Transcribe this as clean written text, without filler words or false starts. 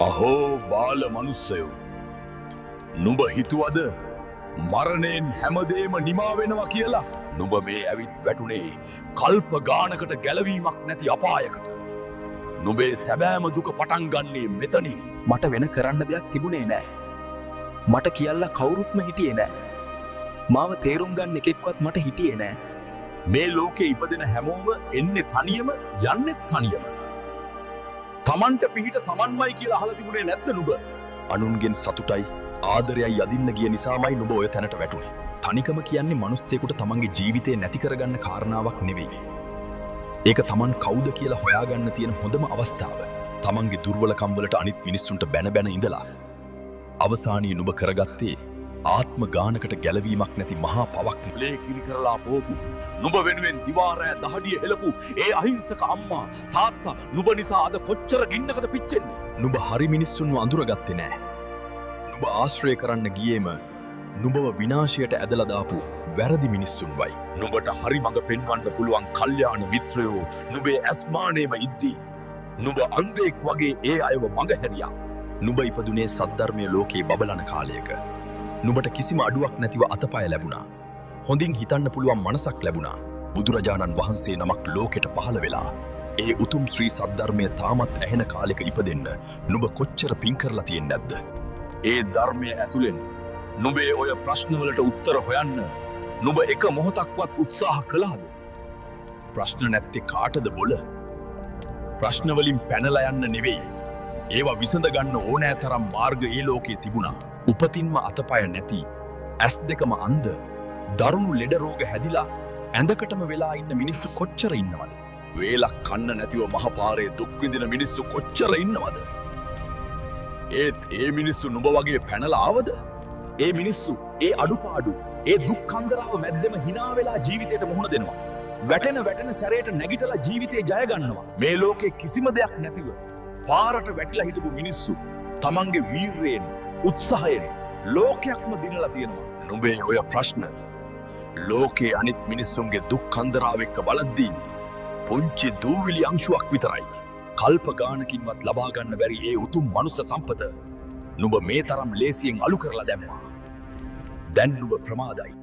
අහෝ බාල මනුස්සයෝ නුඹ හිතුවද මරණයෙන් හැමදේම නිමා වෙනවා කියලා නුඹ මේ ඇවිත් වැටුනේ කල්ප ගානකට ගැලවීමක් නැති අපායකට නුඹේ සැබෑම දුක පටන් ගන්නේ මෙතනින් මට වෙන කරන්න දෙයක් තිබුණේ නෑ මට කියල්ලා කවුරුත්ම හිටියේ නෑ මාව තේරුම් ගන්න එකෙක්වත් මට හිටියේ නෑ මේ ලෝකේ ඉපදෙන හැමෝම එන්නේ තනියම යන්නෙත් තනියම තමන්ට පිහිට තමන්මයි කියලා අහලා තිබුණේ නැද්ද නුඹ අනුන්ගෙන් සතුටයි ආදරයයි යදින්න ගිය නිසාමයි නුඹ ඔය තැනට වැටුනේ තනිකම කියන්නේ මිනිස්සෙකුට තමන්ගේ ජීවිතේ නැති කරගන්න කාරණාවක් නෙවෙයි ඒක තමන් කවුද කියලා හොයාගන්න තියෙන හොඳම අවස්ථාව තමන්ගේ දුර්වලකම් වලට අනිත් මිනිස්සුන්ට බැන බැන ඉඳලා අවසානයේ නුඹ කරගත්තේ ආත්ම ගානකට ගැලවීමක් නැති මහා පවක් ලේ කිරි කරලා පෝපු නුඹ වෙනුවෙන් දිවාරෑ දහඩිය හෙලපු ඒ අහිංසක අම්මා තාත්තා නුඹ නිසා අද කොච්චර ගින්නකද පිච්චෙන්නේ නුඹ හරි මිනිස්සුන්ව අඳුරගත්තේ නෑ නුඹ ආශ්‍රය කරන්න ගියේම නුඹව විනාශයට ඇදලා දාපු වැරදි මිනිස්සුන්වයි නුඹට හරි මඟ පෙන්වන්න පුළුවන් කල්යාණ මිත්‍රයෝ නුඹේ ඇස්මානේම ඉද්දී නුඹ අන්ධෙක් වගේ ඒ අයව මඟ හැරියා නුඹ ඉපදුනේ සද්ධර්මයේ ලෝකේ බබලන කාලයක නුඹට කිසිම අඩුවක් නැතිව අතපය ලැබුණා. හොඳින් හිතන්න පුළුවන් මනසක් ලැබුණා. බුදුරජාණන් වහන්සේ නමක් ලෝකෙට පහළ වෙලා ඒ උතුම් ශ්‍රී සද්ධර්මය තාමත් ඇහෙන කාලෙක ඉපදෙන්න නුඹ කොච්චර පින් කරලා තියෙන්නේ නැද්ද? ඒ ධර්මය ඇතුලෙන් නුඹේ ඔය ප්‍රශ්නවලට උත්තර හොයන්න නුඹ එක මොහොතක්වත් උත්සාහ කළාද? ප්‍රශ්න නැත්තේ කාටද බොල? ප්‍රශ්න වලින් පැනලා යන්න නෙවෙයි. ඒවා විසඳ ගන්න ඕනෑ තරම් මාර්ග ඒ ලෝකේ තිබුණා. උපතින්ම අතපය නැති ඇස් දෙකම අන්ධ දරුණු ලෙඩ රෝග හැදිලා ඇඳකටම වෙලා ඉන්න මිනිස්සු කොච්චර ඉන්නවද වේලක් කන්න නැතිව මහපාරේ දුක් විඳින මිනිස්සු කොච්චර ඉන්නවද ඒත් ඒ මිනිස්සු නුඹ වගේ පැනලා ආවද ඒ මිනිස්සු ඒ අඩුපාඩු ඒ දුක් කන්දරාව මැද්දෙම hina වෙලා ජීවිතයට මුහුණ දෙනවා වැටෙන සැරේට නැගිටලා ජීවිතේ ජය ගන්නවා මේ ලෝකේ කිසිම දෙයක් නැතිව පාරට වැටිලා හිටපු මිනිස්සු තමන්ගේ වීරයෙන් උත්සාහයෙන් ලෝකයක්ම දිනලා තියෙනවා නුඹේ ඔය ප්‍රශ්න ලෝකේ අනිත් මිනිස්සුන්ගේ දුක් කන්දරාව එක්ක බලද්දී පුංචි දූවිලි අංශුවක් විතරයි කල්ප ගානකින්වත් ලබා ගන්න බැරි ඒ උතුම් මනුස්ස සම්පත නුඹ මේ තරම් ලේසියෙන් අලු කරලා දැම්මා දැන් නුඹ ප්‍රමාදයි